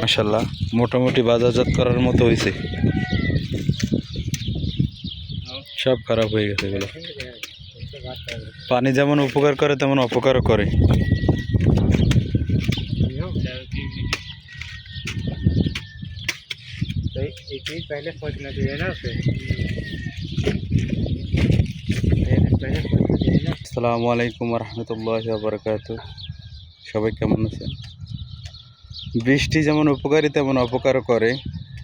মাশাআল্লাহ মোটামুটি বাজারজাত করার মতো হয়েছে, সব খারাপ হয়ে গেছে এগুলো। পানি যেমন উপকার করে তেমন অপকারও করে। আসসালামু আলাইকুম রহমতুল্লাহি ওয়া বারাকাতুহু। সবাই কেমন আছেন? বৃষ্টি যেমন উপকারী তেমন অপকারও করে।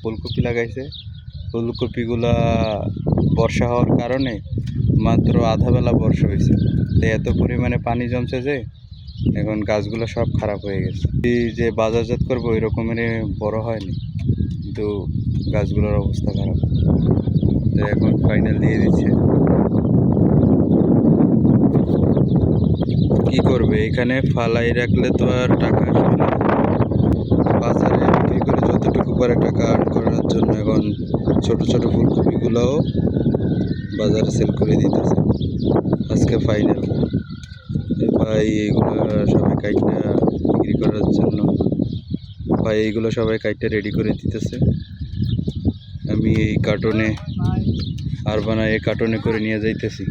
ফুলকপি লাগাইছে, ফুলকপিগুলা বর্ষা হওয়ার কারণে মাত্র আধা বেলা বর্ষা হয়েছে, তাই এত পরিমাণে পানি জমছে যে এখন গাছগুলো সব খারাপ হয়ে গেছে। এই যে বাজারজাত করবো ওই রকমের বড় হয়নি, কিন্তু গাছগুলোর অবস্থা খারাপ, তাই এখন ফাইনাল দিয়ে দিচ্ছে। কি করবে, এখানে ফালাই রাখলে তো আর টাকা আসবে না। বাজারে বিক্রি করে যতটুকু পারে টাকা আর্ন করার জন্য এখন ছোট ছোট ফুলকপিগুলোও বাজারে সেল করে দিতেছে। আজকে ফাইনাল ভাই, এইগুলো সবাই কাইটটা বিক্রি করার জন্য ভাই এইগুলো সবাই কাইটটা রেডি করে দিতেছে। আমি এই কার্টনে আর বানাই এই কার্টনে করে নিয়ে যাইতেছি।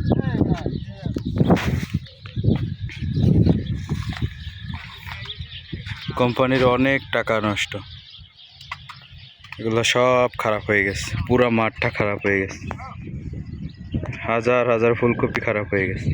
কোম্পানির অনেক টাকা নষ্ট, এগুলো সব খারাপ হয়ে গেছে, পুরো মাঠটা খারাপ হয়ে গেছে, হাজার হাজার ফুলকপি খারাপ হয়ে গেছে।